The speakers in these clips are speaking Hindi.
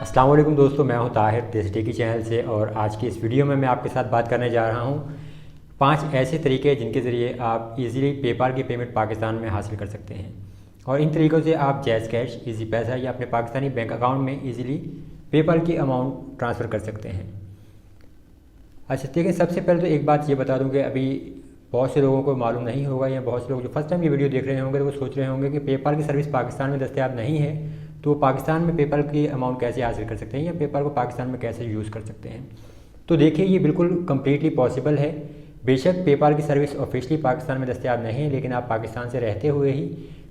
अस्सलाम वालेकुम दोस्तों, मैं हूं ताहिर देसी टेकी चैनल से। और आज की इस वीडियो में मैं आपके साथ बात करने जा रहा हूं 5 ऐसे तरीके जिनके ज़रिए आप इजीली पेपाल की पेमेंट पाकिस्तान में हासिल कर सकते हैं। और इन तरीक़ों से आप जैज़ कैश, इजी पैसा या अपने पाकिस्तानी बैंक अकाउंट में इजीली पेपाल की अमाउंट ट्रांसफ़र कर सकते हैं। अच्छा देखिए, सबसे पहले तो एक बात ये बता दूँ कि अभी बहुत से लोगों को मालूम नहीं होगा, या बहुत से लोग जो फर्स्ट टाइम ये वीडियो देख रहे होंगे तो वो सोच रहे होंगे कि पेपाल की सर्विस पाकिस्तान में दस्तयाब नहीं है, तो पाकिस्तान में पेपाल की अमाउंट कैसे हासिल कर सकते हैं या पेपाल को पाकिस्तान में कैसे यूज़ कर सकते हैं। तो देखिए, ये बिल्कुल कम्प्लीटली पॉसिबल है। बेशक पेपाल की सर्विस ऑफिशियली पाकिस्तान में दस्तयाब नहीं है, लेकिन आप पाकिस्तान से रहते हुए ही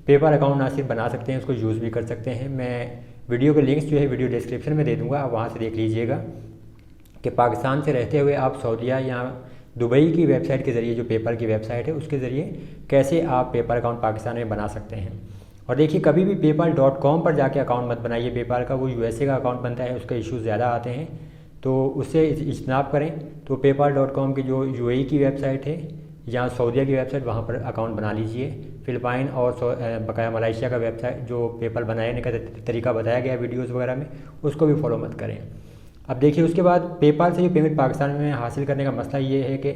पेपाल अकाउंट ना सिर्फ बना सकते हैं, उसको यूज़ भी कर सकते हैं। मैं वीडियो के लिंक्स जो है वीडियो डिस्क्रिप्शन में दे दूँगा, आप वहाँ से देख लीजिएगा कि पाकिस्तान से रहते हुए आप सऊदीया या दुबई की वेबसाइट के ज़रिए, जो पेपाल की वेबसाइट है उसके ज़रिए कैसे आप पेपाल अकाउंट पाकिस्तान में बना सकते हैं। और देखिए, कभी भी PayPal.com पर जाके अकाउंट मत बनाइए पेपाल का, वो USA का अकाउंट बनता है, उसके इश्यूज़ ज़्यादा आते हैं, तो उससे इज्तनाब करें। तो PayPal.com की जो UAE की वेबसाइट है या सऊदीया की वेबसाइट, वहाँ पर अकाउंट बना लीजिए। फ़िलिपाइन और बकाया मलेशिया का वेबसाइट जो पेपाल बनाने का तरीका बताया गया वीडियोज़ वगैरह में, उसको भी फॉलो मत करें। अब देखिए, उसके बाद पेपाल से जो पेमेंट पाकिस्तान में हासिल करने का मसला ये है कि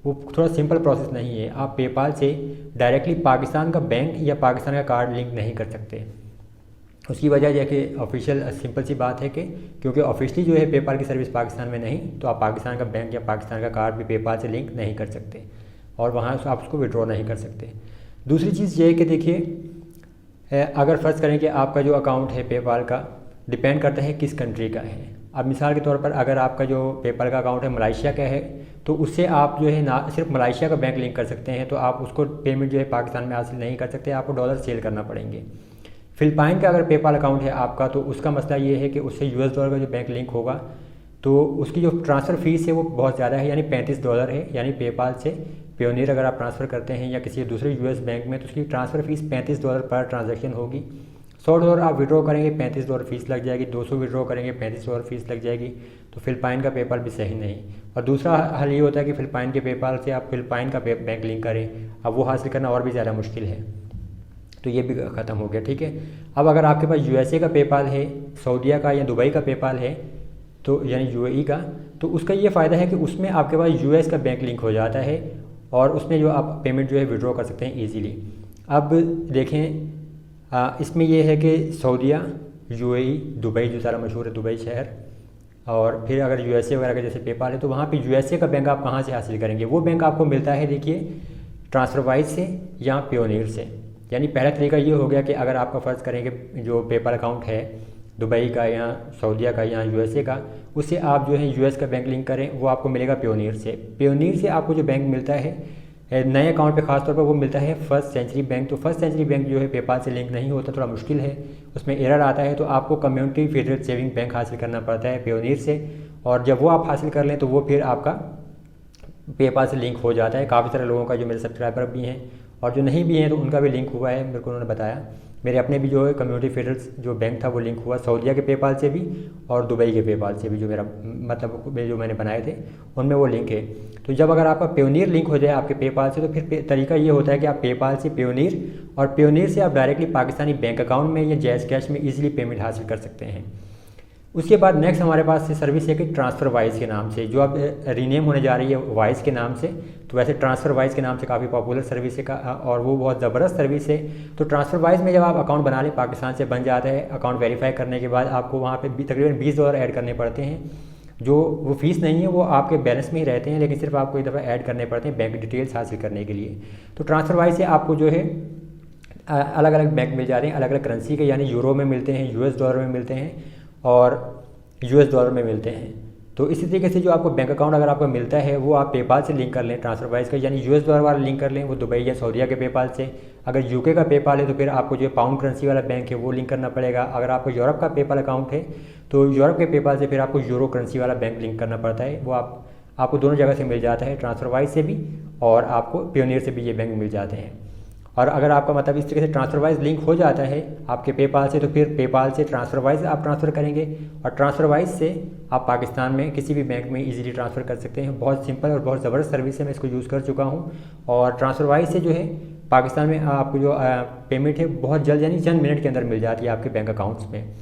वो थोड़ा सिंपल प्रोसेस नहीं है। आप पेपाल से डायरेक्टली पाकिस्तान का बैंक या पाकिस्तान का कार्ड लिंक नहीं कर सकते। उसकी वजह यह कि ऑफिशियल सिंपल सी बात है कि क्योंकि ऑफिशियली जो है पेपाल की सर्विस पाकिस्तान में नहीं, तो आप पाकिस्तान का बैंक या पाकिस्तान का कार्ड भी पेपाल से लिंक नहीं कर सकते और वहाँ से आप उसको विड्रॉ नहीं कर सकते। दूसरी चीज़ ये है कि देखिए, अगर फ़र्ज़ करें कि आपका जो अकाउंट है पेपाल का डिपेंड करता है किस कंट्री का है। अब मिसाल के तौर पर अगर आपका जो पेपाल का अकाउंट है मलेशिया का है, तो उससे आप जो है ना सिर्फ मलेशिया का बैंक लिंक कर सकते हैं, तो आप उसको पेमेंट जो है पाकिस्तान में हासिल नहीं कर सकते, आपको डॉलर सेल करना पड़ेंगे। फ़िलिपाइन का अगर पेपाल अकाउंट है आपका, तो उसका मसला ये है कि उससे US डॉलर का जो बैंक लिंक होगा, तो उसकी जो ट्रांसफ़र फ़ीस है वो बहुत ज़्यादा है, यानी $35 है। यानी पेपाल से पेयोनियर अगर आप ट्रांसफ़र करते हैं या किसी दूसरे US बैंक में, तो उसकी ट्रांसफ़र फ़ीस $35 पर ट्रांजैक्शन होगी। $100 आप विड्रॉ करेंगे, $35 फ़ीस लग जाएगी। 200 विड्रॉ करेंगे, $35 फ़ीस लग जाएगी। तो फ़िलिपाइन का पेपाल भी सही नहीं। और दूसरा हल ये होता है कि फ़िलिपाइन के पेपाल से आप फ़िलिपाइन का बैंक लिंक करें, अब वो हासिल करना और भी ज़्यादा मुश्किल है। तो ये भी ख़त्म हो गया, ठीक है। अब अगर आपके पास USA का पेपाल है, सऊदीया का या दुबई का पेपाल है, तो यानी UAE का, तो उसका ये फ़ायदा है कि उसमें आपके पास US का बैंक लिंक हो जाता है और उसमें जो आप पेमेंट जो है विड्रॉ कर सकते हैं ईजीली। अब देखें, इसमें यह है कि सऊदीया, UAE, दुबई जो सारा मशहूर है दुबई शहर, और फिर अगर USA वगैरह का जैसे पेपाल है, तो वहाँ पे USA का बैंक आप कहाँ से हासिल करेंगे? वो बैंक आपको मिलता है देखिए ट्रांसफरवाइज से या पेयोनियर से। यानी पहला तरीका ये हो गया कि अगर आपका फ़र्ज़ करें कि जो पेपाल अकाउंट है दुबई का या सऊदीया का या USA का, उससे आप जो है US का बैंक लिंक करें, वो आपको मिलेगा पेयोनियर से। पेयोनियर से आपको जो बैंक मिलता है नए अकाउंट पे खासतौर पर, वो मिलता है फर्स्ट सेंचुरी बैंक। तो फर्स्ट सेंचुरी बैंक जो है पेपाल से लिंक नहीं होता, थोड़ा मुश्किल है, उसमें एरर आता है, तो आपको कम्युनिटी फेडरल सेविंग बैंक हासिल करना पड़ता है पेयोनियर से। और जब वो आप हासिल कर लें तो वो फिर आपका पेपाल से लिंक हो जाता है। काफ़ी सारे लोगों का जो मेरे सब्सक्राइबर भी हैं और जो नहीं भी हैं, तो उनका भी लिंक हुआ है, मेरे को उन्होंने बताया। मेरे अपने भी जो है कम्युनिटी फेडरल जो बैंक था वो लिंक हुआ सऊदीया के पेपाल से भी और दुबई के पेपाल से भी, जो मेरा मतलब जो मैंने बनाए थे उनमें वो लिंक है। तो जब अगर आपका पेयोनियर लिंक हो जाए आपके पेपाल से, तो फिर तरीका ये होता है कि आप पेपाल से पेयोनियर और पेयोनियर से आप डायरेक्टली पाकिस्तानी बैंक अकाउंट में या जैज़ कैश में ईजिली पेमेंट हासिल कर सकते हैं। उसके बाद नेक्स्ट हमारे पास से सर्विस है कि ट्रांसफ़र वाइज के नाम से, जो अब रीनेम होने जा रही है वाइज के नाम से। तो वैसे ट्रांसफ़र वाइज के नाम से काफ़ी पॉपुलर सर्विस है और वो बहुत ज़बरदस्त सर्विस है। तो ट्रांसफ़र वाइज में जब आप अकाउंट बना लें, पाकिस्तान से बन जाता है, अकाउंट वेरीफाई करने के बाद आपको वहाँ पे तकरीबन $20 ऐड करने पड़ते हैं। जो वो फ़ीस नहीं है, वो आपके बैलेंस में ही रहते हैं, लेकिन सिर्फ आपको एक दफ़ा ऐड करने पड़ते हैं बैंक डिटेल्स हासिल करने के लिए। तो ट्रांसफ़र वाइज से आपको जो है अलग अलग बैंक मिल जाते हैं, अलग अलग करेंसी के, यानी यूरो में मिलते हैं, US डॉलर में मिलते हैं और US डॉलर में मिलते हैं। तो इसी तरीके से जो आपको बैंक अकाउंट अगर आपको मिलता है, वो आप पेपाल से लिंक कर लें ट्रांसफरवाइज का, यानी US डॉलर वाला लिंक कर लें, वो दुबई या सऊदीया के पेपाल से। अगर UK का पेपाल है तो फिर आपको जो पाउंड करेंसी वाला बैंक है वो लिंक करना पड़ेगा। अगर आपको यूरोप का पेपाल अकाउंट है तो यूरोप के पेपाल से फिर आपको यूरो करेंसी वाला बैंक लिंक करना पड़ता है। वो आपको दोनों जगह से मिल जाता है, ट्रांसफरवाइज से भी और आपको पेयोनियर से भी ये बैंक मिल जाते हैं। और अगर आपका मतलब इस तरीके से ट्रांसफरवाइज लिंक हो जाता है आपके पेपाल से, तो फिर पेपाल से ट्रांसफरवाइज आप ट्रांसफ़र करेंगे और ट्रांसफरवाइज से आप पाकिस्तान में किसी भी बैंक में इजीली ट्रांसफ़र कर सकते हैं। बहुत सिंपल और बहुत ज़बरदस्त सर्विस है, मैं इसको यूज़ कर चुका हूँ। और ट्रांसफरवाइज से जो है पाकिस्तान में आपको जो पेमेंट है बहुत जल्द, यानी चंद मिनट के अंदर मिल जाती है आपके बैंक अकाउंट्स में।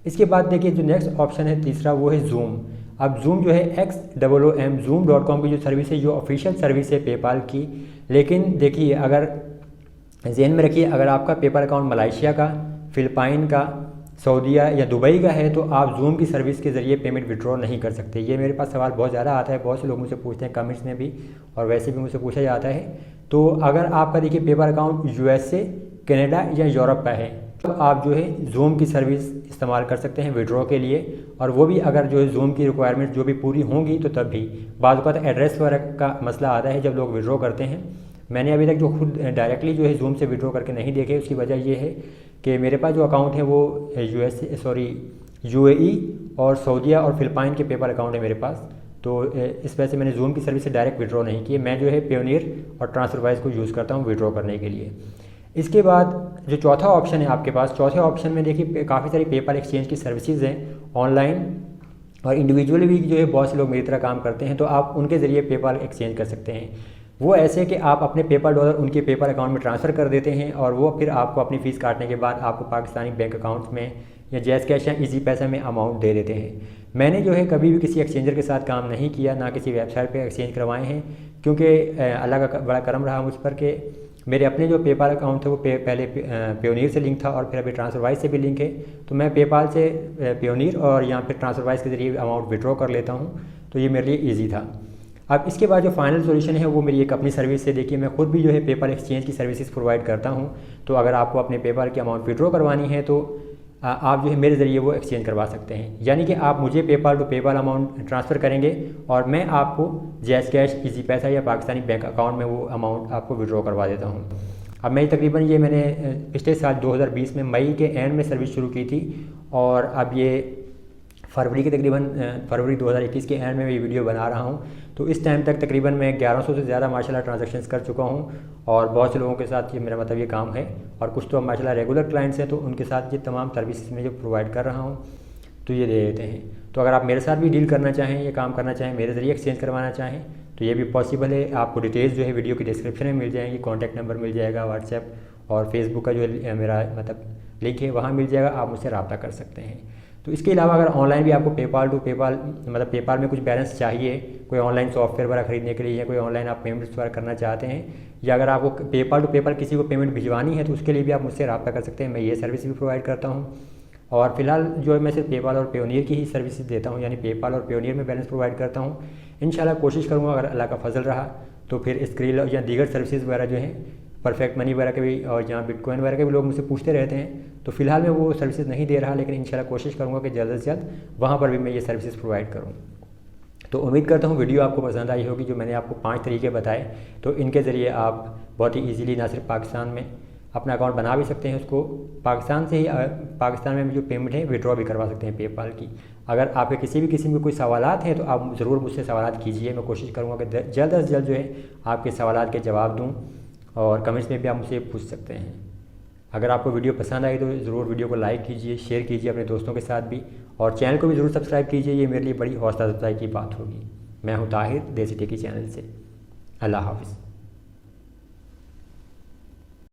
इसके बाद देखिए जो नेक्स्ट ऑप्शन है तीसरा, वो है जूम। अब जूम जो है XOOM zoom.com की जो सर्विस है, जो ऑफिशियल सर्विस है पेपाल की। लेकिन देखिए, अगर ज़हन में रखिए, अगर आपका पेपाल अकाउंट मलेशिया का, फिलिपाइन का, सऊदीया या दुबई का है तो आप जूम की सर्विस के ज़रिए पेमेंट विड्रॉ नहीं कर सकते। ये मेरे पास सवाल बहुत ज़्यादा आता है, बहुत से लोग मुझसे पूछते हैं कमेंट्स में भी, और वैसे भी मुझसे पूछा जाता है। तो अगर आपका देखिए पेपाल अकाउंट USA, कनाडा या यूरोप का है तो आप जो है जूम की सर्विस इस्तेमाल कर सकते हैं विड्रॉ के लिए, और वो भी अगर जो है जूम की रिक्वायरमेंट जो भी पूरी होंगी तो तब भी। बाद वक्त एड्रेस वगैरह का मसला आता है जब लोग विड्रॉ करते हैं। मैंने अभी तक जो खुद डायरेक्टली जो है जूम से विड्रॉ करके नहीं देखे, उसकी वजह ये है कि मेरे पास जो अकाउंट है वो UAE और सऊदीया और फिलिपाइन के पेपाल अकाउंट है मेरे पास। तो इस वजह से मैंने जूम की सर्विस से डायरेक्ट विड्रॉ नहीं की। मैं जो है पेयोनियर और ट्रांसफरवाइज को यूज़ करता हूँ विड्रॉ करने के लिए। इसके बाद जो चौथा ऑप्शन है आपके पास, चौथे ऑप्शन में देखिए काफ़ी सारी पेपाल एक्सचेंज की सर्विसेज हैं ऑनलाइन, और इंडिविजुअली भी जो है बहुत से लोग मेरी तरह काम करते हैं, तो आप उनके ज़रिए पेपाल एक्सचेंज कर सकते हैं। वो ऐसे कि आप अपने पेपाल डॉलर उनके पेपाल अकाउंट में ट्रांसफ़र कर देते हैं, और वो फिर आपको अपनी फ़ीस काटने के बाद आपको पाकिस्तानी बैंक अकाउंट्स में या जैज़ कैश या ईजी पैसा में अमाउंट दे देते हैं। मैंने जो है कभी भी किसी एक्सचेंजर के साथ काम नहीं किया, ना किसी वेबसाइट पे एक्सचेंज करवाए हैं, क्योंकि अल्लाह का बड़ा करम रहा मुझ पर कि मेरे अपने जो पेपाल अकाउंट थे वो पहले पेयोनियर से लिंक था और फिर अभी ट्रांसफरवाइज से भी लिंक है। तो मैं पेपाल से पेयोनियर और या फिर ट्रांसफरवाइज के ज़रिए अमाउंट विड्रॉ कर लेता हूँ, तो ये मेरे लिए ईजी था। अब इसके बाद जो फाइनल सॉल्यूशन है वो मेरी एक अपनी सर्विस है। देखिए, मैं खुद भी जो है पेपाल एक्सचेंज की सर्विसेज प्रोवाइड करता हूँ। तो अगर आपको अपने पेपाल की अमाउंट विड्रॉ करवानी है तो आप जो है मेरे ज़रिए वो एक्सचेंज करवा सकते हैं। यानी कि आप मुझे PayPal to PayPal amount transfer करेंगे और मैं आपको जैज़ कैश, ईजी पैसा या पाकिस्तानी बैंक अकाउंट में वो अमाउंट आपको विड्रॉ करवा देता हूँ। अब मैं तकरीबन ये मैंने पिछले साल 2020 में मई के एंड में सर्विस शुरू की थी, और अब ये फरवरी 2021 के एंड में ये वीडियो बना रहा हूँ। तो इस टाइम तक तकरीबन मैं 1100 से ज़्यादा माशाल्लाह ट्रांजैक्शंस कर चुका हूँ, और बहुत से लोगों के साथ ये मेरा मतलब ये काम है, और कुछ तो माशाल्लाह रेगुलर क्लाइंट्स हैं तो उनके साथ ये तमाम सर्विसेज में जो प्रोवाइड कर रहा हूँ तो ये दे देते हैं। तो अगर आप मेरे साथ भी डील करना चाहें, ये काम करना चाहें, मेरे ज़रिए एक्सचेंज करवाना चाहें तो ये भी पॉसिबल है। आपको डिटेल्स जो है वीडियो की डिस्क्रिप्शन में मिल जाएंगी, कॉन्टैक्ट नंबर मिल जाएगा, व्हाट्सएप और फेसबुक का जो मेरा मतलब लिंक है वहाँ मिल जाएगा, आप मुझसे रब्ता कर सकते हैं। तो इसके अलावा अगर ऑनलाइन भी आपको पेपाल टू पेपाल मतलब पेपाल में कुछ बैलेंस चाहिए, कोई ऑनलाइन सॉफ्टवेयर वगैरह खरीदने के लिए, या कोई ऑनलाइन आप पेमेंट्स वगैरह करना चाहते हैं, या अगर आपको पेपाल टू पेपाल किसी को पेमेंट भिजवानी है तो उसके लिए भी आप मुझसे रब्ता कर सकते हैं। मैं ये सर्विस भी प्रोवाइड करता हूँ, और फिलहाल जो है मैं सिर्फ पेपाल और पेयोनियर की ही सर्विसेज देता हूँ, यानी पेपाल और पेयोनियर में बैलेंस प्रोवाइड करता हूँ। इंशाल्लाह कोशिश करूँगा अगर अल्लाह का फजल रहा तो फिर स्क्रील या दीगर सर्विसेज वगैरह जो हैं, परफेक्ट मनी वगैरह के भी और जहाँ बिटकॉइन वगैरह के भी लोग मुझसे पूछते रहते हैं, तो फिलहाल मैं वो सर्विसेज नहीं दे रहा, लेकिन इंशाल्लाह कोशिश करूँगा कि जल्द से जल्द वहाँ पर भी मैं ये सर्विसेज प्रोवाइड करूँ। तो उम्मीद करता हूँ वीडियो आपको पसंद आई होगी। जो मैंने आपको 5 तरीके बताए, तो इनके ज़रिए आप बहुत ही ईजीली ना सिर्फ पाकिस्तान में अपना अकाउंट बना भी सकते हैं, उसको पाकिस्तान से ही पाकिस्तान में जो पेमेंट है विड्रॉ भी करवा सकते हैं पेपाल की। अगर आपके किसी भी किस्म के कोई सवालात हैं तो आप ज़रूर मुझसे सवालात कीजिए। मैं कोशिश करूँगा कि जल्द से जल्द जो है आपके सवालात के जवाब दूँ, और कमेंट्स में भी आप मुझसे पूछ सकते हैं। अगर आपको वीडियो पसंद आई तो ज़रूर वीडियो को लाइक कीजिए, शेयर कीजिए अपने दोस्तों के साथ भी, और चैनल को भी ज़रूर सब्सक्राइब कीजिए। ये मेरे लिए बड़ी हौसला अफजाई की बात होगी। मैं हूँ ताहिर, देसी टेकी चैनल से। अल्लाह हाफ़िज़।